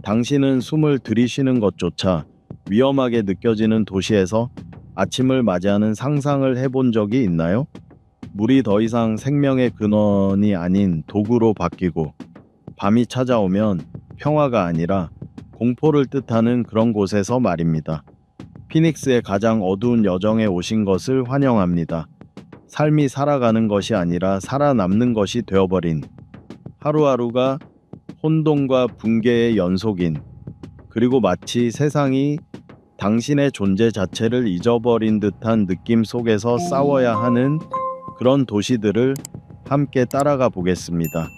당신은 숨을 들이쉬는 것조차 위험하게 느껴지는 도시에서 아침을 맞이하는 상상을 해본 적이 있나요? 물이 더 이상 생명의 근원이 아닌 도구로 바뀌고 밤이 찾아오면 평화가 아니라 공포를 뜻하는 그런 곳에서 말입니다. 피닉스의 가장 어두운 여정에 오신 것을 환영합니다. 삶이 살아가는 것이 아니라 살아남는 것이 되어버린 하루하루가 혼돈과 붕괴의 연속인, 그리고 마치 세상이 당신의 존재 자체를 잊어버린 듯한 느낌 속에서 싸워야 하는 그런 도시들을 함께 따라가 보겠습니다.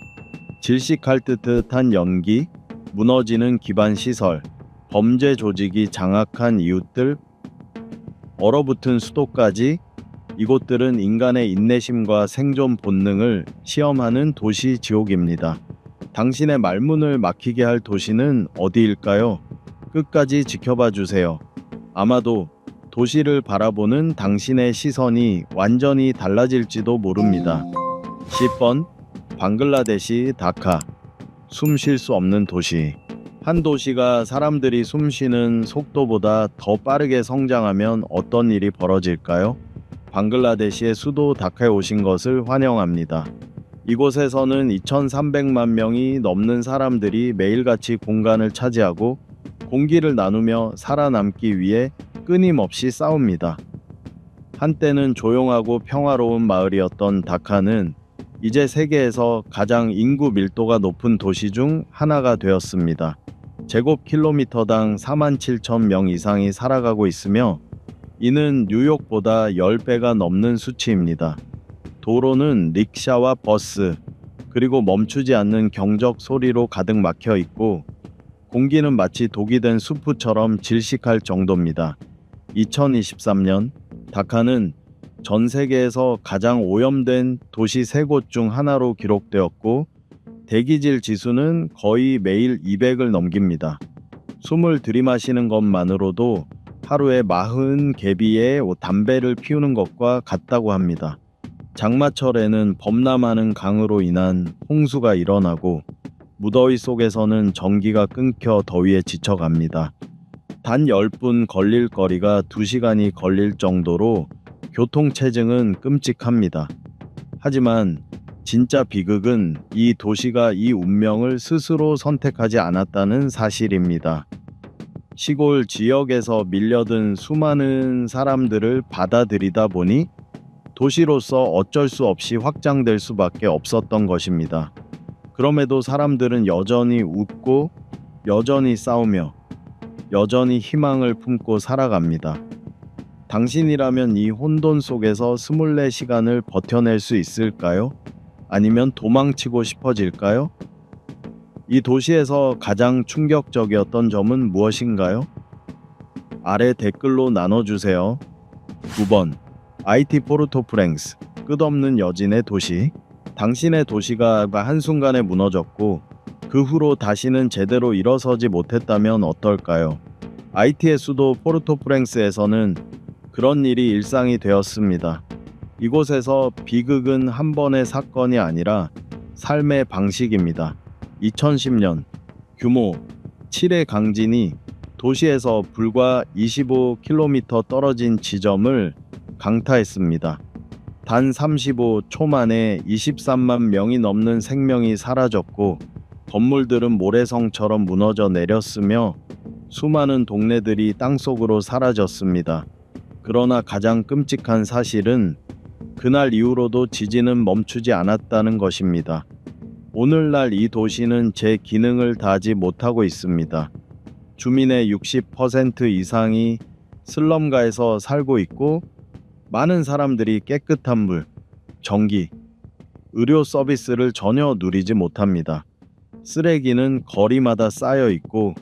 질식할 듯한 연기, 무너지는 기반 시설, 범죄 조직이 장악한 이웃들, 얼어붙은 수도까지, 이곳들은 인간의 인내심과 생존 본능을 시험하는 도시 지옥입니다. 당신의 말문을 막히게 할 도시는 어디일까요? 끝까지 지켜봐 주세요. 아마도 도시를 바라보는 당신의 시선이 완전히 달라질지도 모릅니다. 10번 방글라데시 다카. 숨 쉴 수 없는 도시. 한 도시가 사람들이 숨 쉬는 속도보다 더 빠르게 성장하면 어떤 일이 벌어질까요? 방글라데시의 수도 다카에 오신 것을 환영합니다. 이곳에서는 2,300만 명이 넘는 사람들이 매일같이 공간을 차지하고 공기를 나누며 살아남기 위해 끊임없이 싸웁니다. 한때는 조용하고 평화로운 마을이었던 다카는 이제 세계에서 가장 인구 밀도가 높은 도시 중 하나가 되었습니다. 제곱킬로미터당 47,000명 이상이 살아가고 있으며 이는 뉴욕보다 10배가 넘는 수치입니다. 도로는 릭샤와 버스, 그리고 멈추지 않는 경적 소리로 가득 막혀 있고 공기는 마치 독이 된 수프처럼 질식할 정도입니다. 2023년 다카는 전 세계에서 가장 오염된 도시 3곳 중 하나로 기록되었고 대기질 지수는 거의 매일 200을 넘깁니다. 숨을 들이마시는 것만으로도 하루에 40개비의 담배를 피우는 것과 같다고 합니다. 장마철에는 범람하는 강으로 인한 홍수가 일어나고 무더위 속에서는 전기가 끊겨 더위에 지쳐갑니다. 단 10분 걸릴 거리가 2시간이 걸릴 정도로 교통체증은 끔찍합니다. 하지만 진짜 비극은 이 도시가 이 운명을 스스로 선택하지 않았다는 사실입니다. 시골 지역에서 밀려든 수많은 사람들을 받아들이다 보니 도시로서 어쩔 수 없이 확장될 수밖에 없었던 것입니다. 그럼에도 사람들은 여전히 웃고 여전히 싸우며 여전히 희망을 품고 살아갑니다. 당신이라면 이 혼돈 속에서 24시간을 버텨낼 수 있을까요? 아니면 도망치고 싶어질까요? 이 도시에서 가장 충격적이었던 점은 무엇인가요? 아래 댓글로 나눠주세요. 9번 IT 포르토프랭스. 끝없는 여진의 도시. 당신의 도시가 한순간에 무너졌고 그 후로 다시는 제대로 일어서지 못했다면 어떨까요? IT의 수도 포르토프랭스에서는 그런 일이 일상이 되었습니다. 이곳에서 비극은 한 번의 사건이 아니라 삶의 방식입니다. 2010년 규모 7의 강진이 도시에서 불과 25km 떨어진 지점을 강타했습니다. 단 35초 만에 23만 명이 넘는 생명이 사라졌고 건물들은 모래성처럼 무너져 내렸으며 수많은 동네들이 땅속으로 사라졌습니다. 그러나 가장 끔찍한 사실은 그날 이후로도 지진은 멈추지 않았다는 것입니다. 오늘날 이 도시는 제 기능을 다하지 못하고 있습니다. 주민의 60% 이상이 슬럼가에서 살고 있고 많은 사람들이 깨끗한 물, 전기, 의료 서비스를 전혀 누리지 못합니다. 쓰레기는 거리마다 쌓여 있고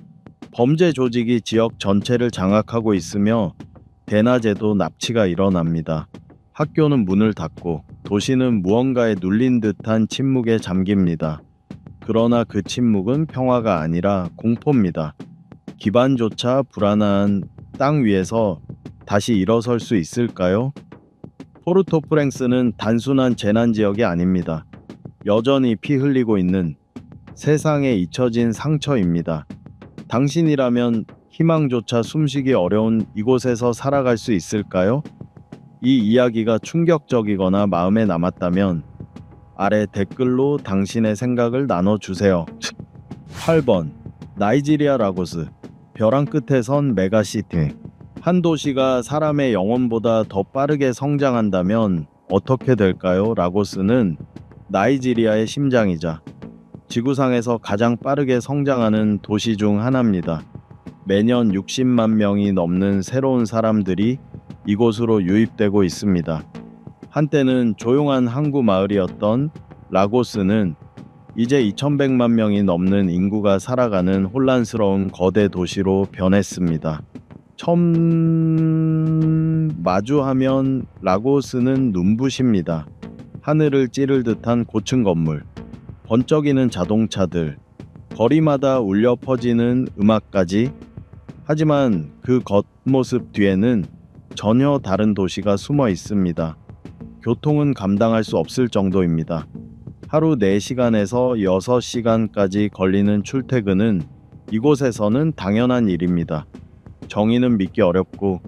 범죄 조직이 지역 전체를 장악하고 있으며 대낮에도 납치가 일어납니다. 학교는 문을 닫고 도시는 무언가에 눌린 듯한 침묵에 잠깁니다. 그러나 그 침묵은 평화가 아니라 공포입니다. 기반조차 불안한 땅 위에서 다시 일어설 수 있을까요? 포르토프랭스는 단순한 재난 지역이 아닙니다. 여전히 피 흘리고 있는 세상에 잊혀진 상처입니다. 당신이라면 희망조차 숨쉬기 어려운 이곳에서 살아갈 수 있을까요? 이 이야기가 충격적이거나 마음에 남았다면 아래 댓글로 당신의 생각을 나눠주세요. 8번 나이지리아 라고스 벼랑 끝에 선 메가시티. 한 도시가 사람의 영혼보다 더 빠르게 성장한다면 어떻게 될까요? 라고스는 나이지리아의 심장이자 지구상에서 가장 빠르게 성장하는 도시 중 하나입니다. 매년 60만 명이 넘는 새로운 사람들이 이곳으로 유입되고 있습니다. 한때는 조용한 항구 마을이었던 라고스는 이제 2100만 명이 넘는 인구가 살아가는 혼란스러운 거대 도시로 변했습니다. 처음 마주하면 라고스는 눈부십니다. 하늘을 찌를 듯한 고층 건물, 번쩍이는 자동차들, 거리마다 울려 퍼지는 음악까지. 하지만 그 겉모습 뒤에는 전혀 다른 도시가 숨어 있습니다. 교통은 감당할 수 없을 정도입니다. 하루 4시간에서 6시간까지 걸리는 출퇴근은 이곳에서는 당연한 일입니다. 정의는 믿기 어렵고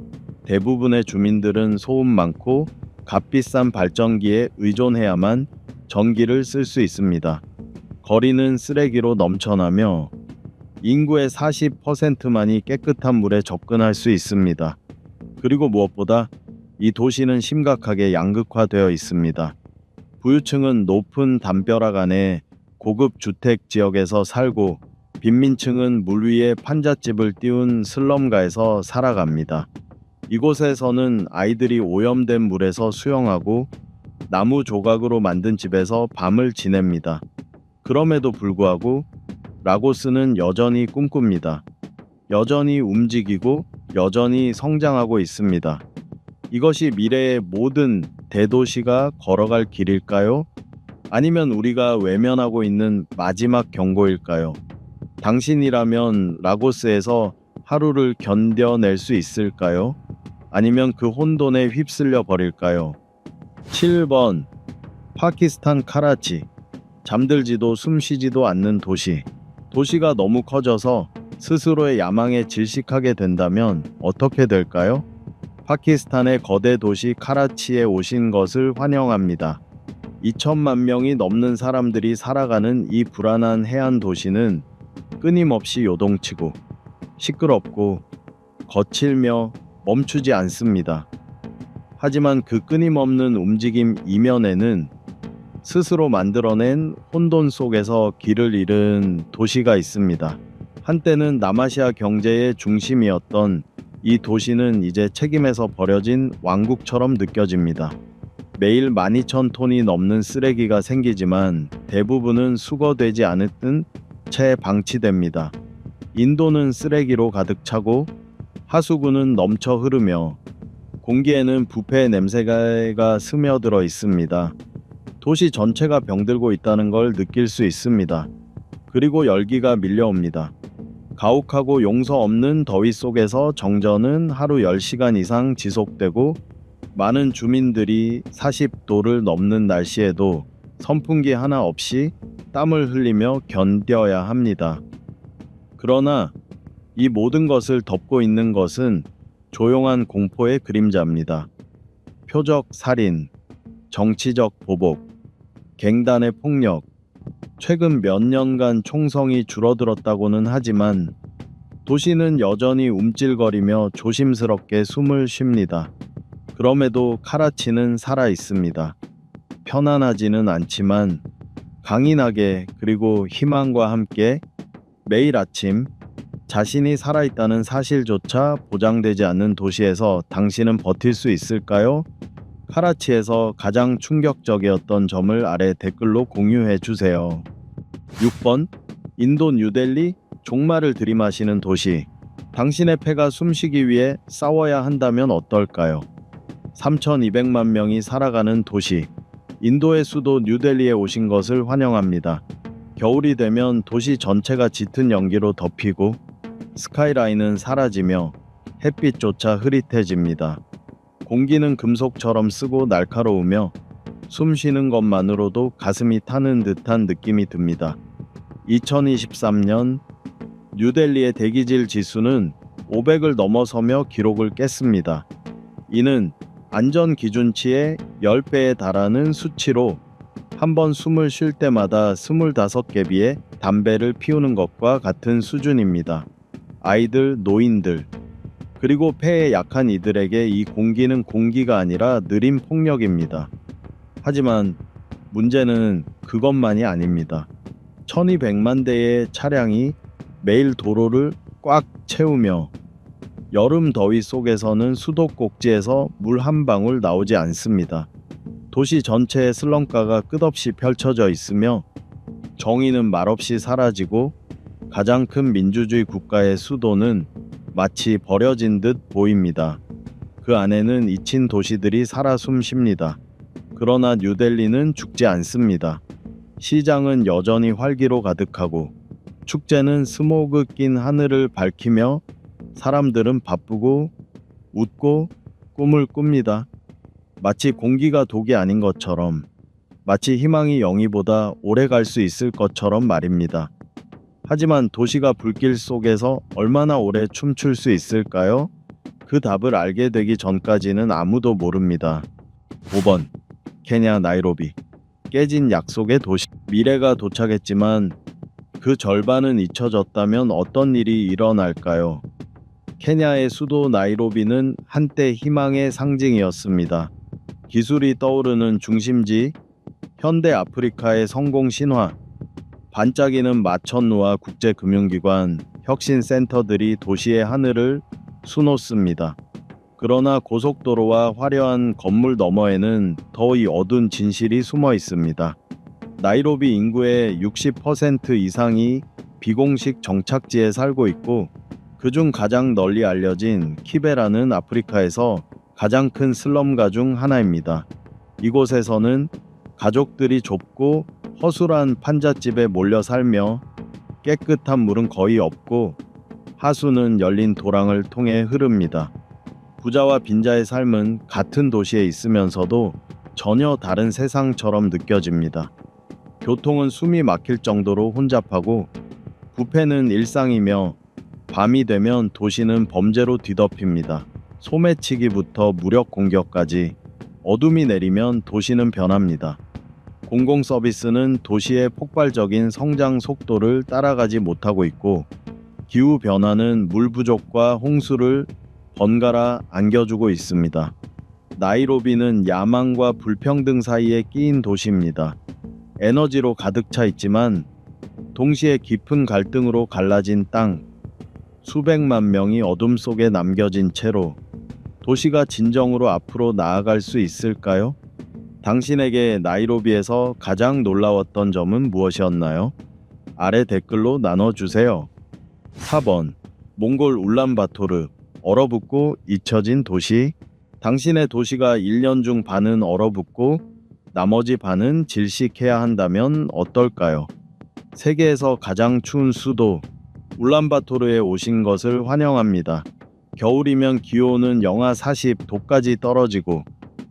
대부분의 주민들은 소음 많고 값비싼 발전기에 의존해야만 전기를 쓸 수 있습니다. 거리는 쓰레기로 넘쳐나며 인구의 40%만이 깨끗한 물에 접근할 수 있습니다. 그리고 무엇보다 이 도시는 심각하게 양극화되어 있습니다. 부유층은 높은 담벼락 안에 고급 주택 지역에서 살고 빈민층은 물 위에 판잣집을 띄운 슬럼가에서 살아갑니다. 이곳에서는 아이들이 오염된 물에서 수영하고 나무 조각으로 만든 집에서 밤을 지냅니다. 그럼에도 불구하고 라고스는 여전히 꿈꿉니다. 여전히 움직이고 여전히 성장하고 있습니다. 이것이 미래의 모든 대도시가 걸어갈 길일까요? 아니면 우리가 외면하고 있는 마지막 경고일까요? 당신이라면 라고스에서 하루를 견뎌낼 수 있을까요? 아니면 그 혼돈에 휩쓸려 버릴까요? 7번 파키스탄 카라치. 잠들지도 숨쉬지도 않는 도시. 도시가 너무 커져서 스스로의 야망에 질식하게 된다면 어떻게 될까요? 파키스탄의 거대 도시 카라치에 오신 것을 환영합니다. 2천만 명이 넘는 사람들이 살아가는 이 불안한 해안 도시는 끊임없이 요동치고 시끄럽고 거칠며 멈추지 않습니다. 하지만 그 끊임없는 움직임 이면에는 스스로 만들어낸 혼돈 속에서 길을 잃은 도시가 있습니다. 한때는 남아시아 경제의 중심이었던 이 도시는 이제 책임에서 버려진 왕국처럼 느껴집니다. 매일 12,000톤이 넘는 쓰레기가 생기지만 대부분은 수거되지 않았던 채 방치됩니다. 인도는 쓰레기로 가득 차고 하수구는 넘쳐 흐르며 공기에는 부패 냄새가 스며들어 있습니다. 도시 전체가 병들고 있다는 걸 느낄 수 있습니다. 그리고 열기가 밀려옵니다. 가혹하고 용서 없는 더위 속에서 정전은 하루 10시간 이상 지속되고 많은 주민들이 40도를 넘는 날씨에도 선풍기 하나 없이 땀을 흘리며 견뎌야 합니다. 그러나 이 모든 것을 덮고 있는 것은 조용한 공포의 그림자입니다. 표적 살인, 정치적 보복, 갱단의 폭력, 최근 몇 년간 총성이 줄어들었다고는 하지만 도시는 여전히 움찔거리며 조심스럽게 숨을 쉽니다. 그럼에도 카라치는 살아 있습니다. 편안하지는 않지만 강인하게 그리고 희망과 함께 매일 아침 자신이 살아있다는 사실조차 보장되지 않는 도시에서 당신은 버틸 수 있을까요? 카라치에서 가장 충격적이었던 점을 아래 댓글로 공유해 주세요. 6번 인도 뉴델리 종말을 들이마시는 도시. 당신의 패가 숨쉬기 위해 싸워야 한다면 어떨까요? 3,200만 명이 살아가는 도시. 인도의 수도 뉴델리에 오신 것을 환영합니다. 겨울이 되면 도시 전체가 짙은 연기로 덮이고 스카이라인은 사라지며 햇빛조차 흐릿해집니다. 공기는 금속처럼 쓰고 날카로우며 숨 쉬는 것만으로도 가슴이 타는 듯한 느낌이 듭니다. 2023년 뉴델리의 대기질 지수는 500을 넘어서며 기록을 깼습니다. 이는 안전 기준치의 10배에 달하는 수치로 한 번 숨을 쉴 때마다 25개비의 담배를 피우는 것과 같은 수준입니다. 아이들, 노인들, 그리고 폐에 약한 이들에게 이 공기는 공기가 아니라 느린 폭력입니다. 하지만 문제는 그것만이 아닙니다. 1200만 대의 차량이 매일 도로를 꽉 채우며 여름 더위 속에서는 수도꼭지에서 물 한 방울 나오지 않습니다. 도시 전체의 슬럼가가 끝없이 펼쳐져 있으며 정의는 말없이 사라지고 가장 큰 민주주의 국가의 수도는 마치 버려진 듯 보입니다. 그 안에는 잊힌 도시들이 살아 숨쉽니다. 그러나 뉴델리는 죽지 않습니다. 시장은 여전히 활기로 가득하고 축제는 스모그 낀 하늘을 밝히며 사람들은 바쁘고 웃고 꿈을 꿉니다. 마치 공기가 독이 아닌 것처럼, 마치 희망이 영희보다 오래 갈 수 있을 것처럼 말입니다. 하지만 도시가 불길 속에서 얼마나 오래 춤출 수 있을까요? 그 답을 알게 되기 전까지는 아무도 모릅니다. 5번. 케냐 나이로비. 깨진 약속의 도시. 미래가 도착했지만 그 절반은 잊혀졌다면 어떤 일이 일어날까요? 케냐의 수도 나이로비는 한때 희망의 상징이었습니다. 기술이 떠오르는 중심지, 현대 아프리카의 성공 신화, 반짝이는 마천루와 국제금융기관, 혁신센터들이 도시의 하늘을 수놓습니다. 그러나 고속도로와 화려한 건물 너머에는 더 이 어두운 진실이 숨어 있습니다. 나이로비 인구의 60% 이상이 비공식 정착지에 살고 있고 그중 가장 널리 알려진 키베라는 아프리카에서 가장 큰 슬럼가 중 하나입니다. 이곳에서는 가족들이 좁고 허술한 판잣집에 몰려 살며 깨끗한 물은 거의 없고 하수는 열린 도랑을 통해 흐릅니다. 부자와 빈자의 삶은 같은 도시에 있으면서도 전혀 다른 세상처럼 느껴집니다. 교통은 숨이 막힐 정도로 혼잡하고 부패는 일상이며 밤이 되면 도시는 범죄로 뒤덮입니다. 소매치기부터 무력 공격까지 어둠이 내리면 도시는 변합니다. 공공 서비스는 도시의 폭발적인 성장 속도를 따라가지 못하고 있고 기후 변화는 물 부족과 홍수를 번갈아 안겨주고 있습니다. 나이로비는 야망과 불평등 사이에 끼인 도시입니다. 에너지로 가득 차 있지만 동시에 깊은 갈등으로 갈라진 땅, 수백만 명이 어둠 속에 남겨진 채로 도시가 진정으로 앞으로 나아갈 수 있을까요? 당신에게 나이로비에서 가장 놀라웠던 점은 무엇이었나요? 아래 댓글로 나눠주세요. 4번. 몽골 울란바토르. 얼어붙고 잊혀진 도시. 당신의 도시가 1년 중 반은 얼어붙고 나머지 반은 질식해야 한다면 어떨까요? 세계에서 가장 추운 수도 울란바토르에 오신 것을 환영합니다. 겨울이면 기온은 영하 40도까지 떨어지고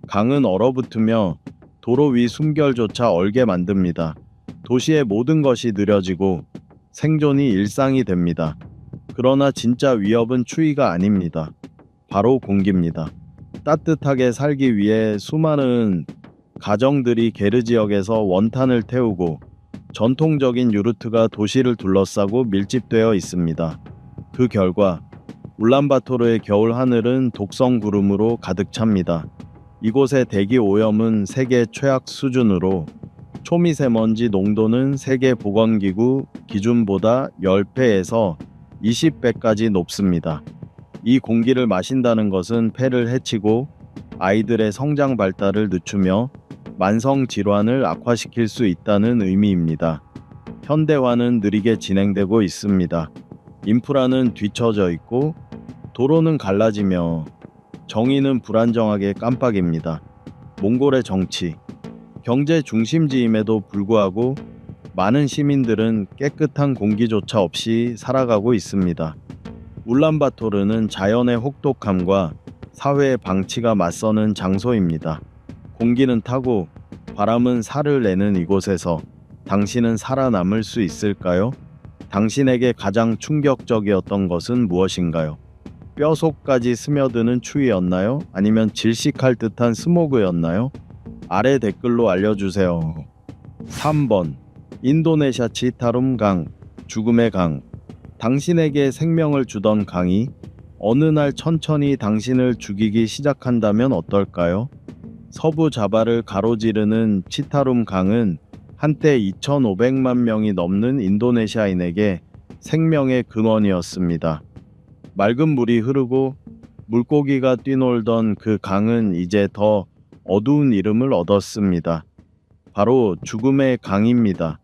강은 얼어붙으며 도로 위 숨결조차 얼게 만듭니다. 도시의 모든 것이 느려지고 생존이 일상이 됩니다. 그러나 진짜 위협은 추위가 아닙니다. 바로 공기입니다. 따뜻하게 살기 위해 수많은 가정들이 게르 지역에서 원탄을 태우고 전통적인 유르트가 도시를 둘러싸고 밀집되어 있습니다. 그 결과 울란바토르의 겨울 하늘은 독성 구름으로 가득 찹니다. 이곳의 대기 오염은 세계 최악 수준으로 초미세먼지 농도는 세계보건기구 기준보다 10배에서 20배까지 높습니다. 이 공기를 마신다는 것은 폐를 해치고 아이들의 성장 발달을 늦추며 만성 질환을 악화시킬 수 있다는 의미입니다. 현대화는 느리게 진행되고 있습니다. 인프라는 뒤처져 있고 도로는 갈라지며 정의는 불안정하게 깜빡입니다. 몽골의 정치, 경제 중심지임에도 불구하고 많은 시민들은 깨끗한 공기조차 없이 살아가고 있습니다. 울란바토르는 자연의 혹독함과 사회의 방치가 맞서는 장소입니다. 공기는 타고 바람은 살을 내는 이곳에서 당신은 살아남을 수 있을까요? 당신에게 가장 충격적이었던 것은 무엇인가요? 뼛속까지 스며드는 추위였나요? 아니면 질식할 듯한 스모그였나요? 아래 댓글로 알려주세요. 3번 인도네시아 치타룸 강, 죽음의 강. 당신에게 생명을 주던 강이 어느 날 천천히 당신을 죽이기 시작한다면 어떨까요? 서부 자바를 가로지르는 치타룸 강은 한때 2,500만 명이 넘는 인도네시아인에게 생명의 근원이었습니다. 맑은 물이 흐르고 물고기가 뛰놀던 그 강은 이제 더 어두운 이름을 얻었습니다. 바로 죽음의 강입니다.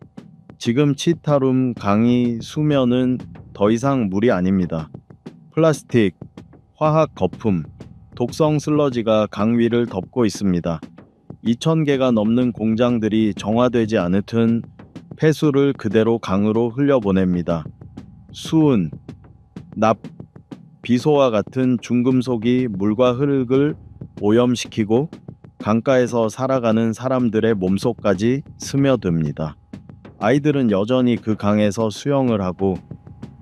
지금 치타룸 강의 수면은 더 이상 물이 아닙니다. 플라스틱, 화학 거품, 독성 슬러지가 강 위를 덮고 있습니다. 2,000개가 넘는 공장들이 정화되지 않은 폐수를 그대로 강으로 흘려보냅니다. 수은, 납, 비소와 같은 중금속이 물과 흙을 오염시키고 강가에서 살아가는 사람들의 몸속까지 스며듭니다. 아이들은 여전히 그 강에서 수영을 하고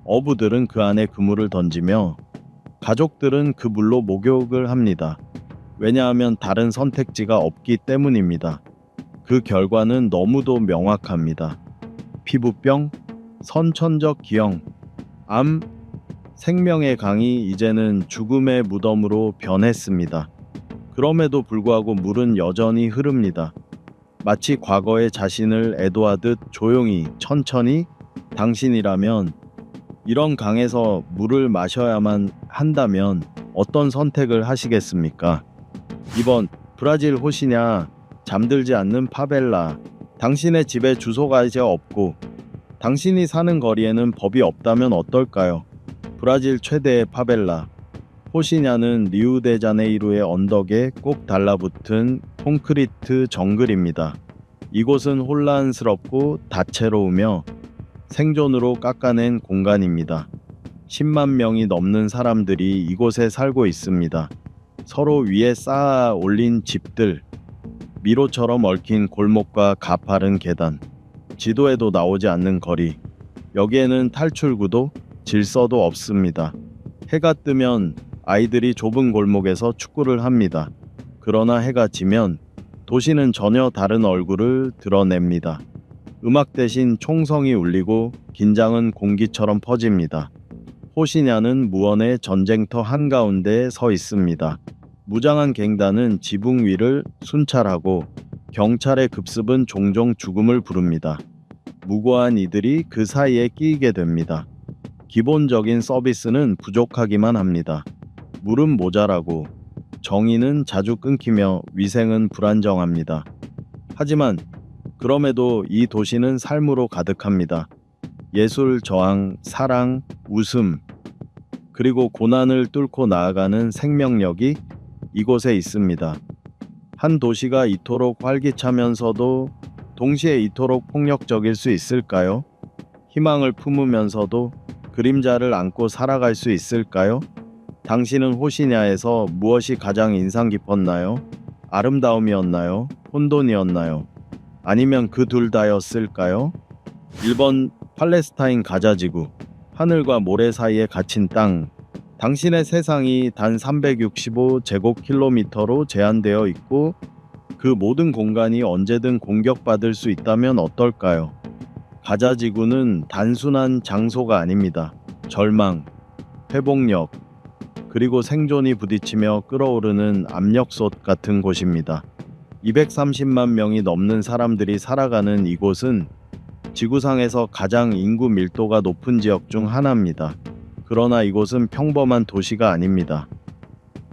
어부들은 그 안에 그물을 던지며 가족들은 그 물로 목욕을 합니다. 왜냐하면 다른 선택지가 없기 때문입니다. 그 결과는 너무도 명확합니다. 피부병, 선천적 기형, 암, 생명의 강이 이제는 죽음의 무덤으로 변했습니다. 그럼에도 불구하고 물은 여전히 흐릅니다. 마치 과거의 자신을 애도하듯 조용히, 천천히. 당신이라면 이런 강에서 물을 마셔야만 한다면 어떤 선택을 하시겠습니까? 2번 브라질 호시냐, 잠들지 않는 파벨라. 당신의 집에 주소가 이제 없고 당신이 사는 거리에는 법이 없다면 어떨까요? 브라질 최대의 파벨라 호시냐는 리우데자네이루의 언덕에 꼭 달라붙은 콘크리트 정글입니다. 이곳은 혼란스럽고 다채로우며 생존으로 깎아낸 공간입니다. 10만 명이 넘는 사람들이 이곳에 살고 있습니다. 서로 위에 쌓아 올린 집들, 미로처럼 얽힌 골목과 가파른 계단, 지도에도 나오지 않는 거리. 여기에는 탈출구도 질서도 없습니다. 해가 뜨면 아이들이 좁은 골목에서 축구를 합니다. 그러나 해가 지면 도시는 전혀 다른 얼굴을 드러냅니다. 음악 대신 총성이 울리고 긴장은 공기처럼 퍼집니다. 호시냐는 무언의 전쟁터 한가운데에 서 있습니다. 무장한 갱단은 지붕 위를 순찰하고 경찰의 급습은 종종 죽음을 부릅니다. 무고한 이들이 그 사이에 끼이게 됩니다. 기본적인 서비스는 부족하기만 합니다. 물은 모자라고 정의는 자주 끊기며 위생은 불안정합니다. 하지만 그럼에도 이 도시는 삶으로 가득합니다. 예술, 저항, 사랑, 웃음, 그리고 고난을 뚫고 나아가는 생명력이 이곳에 있습니다. 한 도시가 이토록 활기차면서도 동시에 이토록 폭력적일 수 있을까요? 희망을 품으면서도 그림자를 안고 살아갈 수 있을까요? 당신은 호시냐에서 무엇이 가장 인상 깊었나요? 아름다움이었나요? 혼돈이었나요? 아니면 그 둘 다였을까요? 1번 팔레스타인 가자지구. 하늘과 모래 사이에 갇힌 땅. 당신의 세상이 단 365제곱킬로미터로 제한되어 있고 그 모든 공간이 언제든 공격받을 수 있다면 어떨까요? 가자지구는 단순한 장소가 아닙니다. 절망, 회복력, 그리고 생존이 부딪히며 끓어오르는 압력솥 같은 곳입니다. 230만 명이 넘는 사람들이 살아가는 이곳은 지구상에서 가장 인구 밀도가 높은 지역 중 하나입니다. 그러나 이곳은 평범한 도시가 아닙니다.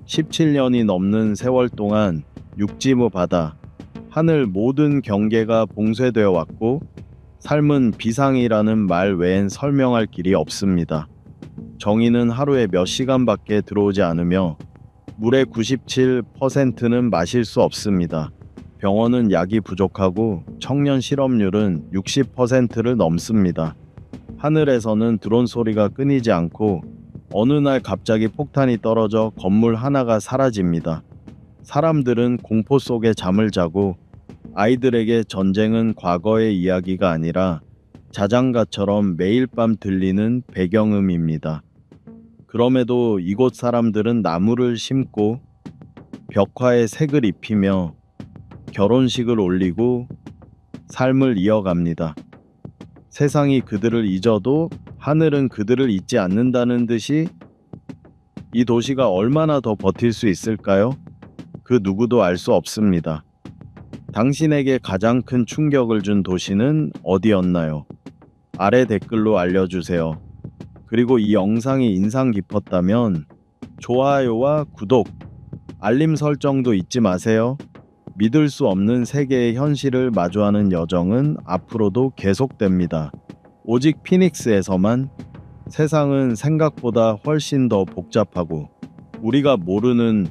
17년이 넘는 세월 동안 육지무 바다, 하늘 모든 경계가 봉쇄되어 왔고 삶은 비상이라는 말 외엔 설명할 길이 없습니다. 정의는 하루에 몇 시간밖에 들어오지 않으며 물의 97%는 마실 수 없습니다. 병원은 약이 부족하고 청년 실업률은 60%를 넘습니다. 하늘에서는 드론 소리가 끊이지 않고 어느 날 갑자기 폭탄이 떨어져 건물 하나가 사라집니다. 사람들은 공포 속에 잠을 자고 아이들에게 전쟁은 과거의 이야기가 아니라 자장가처럼 매일 밤 들리는 배경음입니다. 그럼에도 이곳 사람들은 나무를 심고 벽화에 색을 입히며 결혼식을 올리고 삶을 이어갑니다. 세상이 그들을 잊어도 하늘은 그들을 잊지 않는다는 듯이 이 도시가 얼마나 더 버틸 수 있을까요? 그 누구도 알 수 없습니다. 당신에게 가장 큰 충격을 준 도시는 어디였나요? 아래 댓글로 알려주세요. 그리고 이 영상이 인상 깊었다면 좋아요와 구독, 알림 설정도 잊지 마세요. 믿을 수 없는 세계의 현실을 마주하는 여정은 앞으로도 계속됩니다. 오직 피닉스에서만. 세상은 생각보다 훨씬 더 복잡하고 우리가 모르는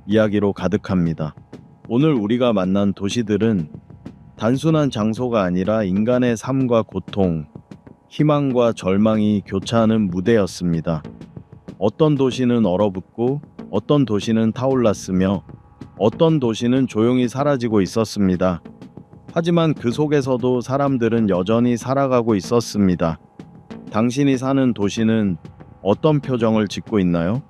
이야기로 가득합니다. 오늘 우리가 만난 도시들은 단순한 장소가 아니라 인간의 삶과 고통, 희망과 절망이 교차하는 무대였습니다. 어떤 도시는 얼어붙고 어떤 도시는 타올랐으며 어떤 도시는 조용히 사라지고 있었습니다. 하지만 그 속에서도 사람들은 여전히 살아가고 있었습니다. 당신이 사는 도시는 어떤 표정을 짓고 있나요?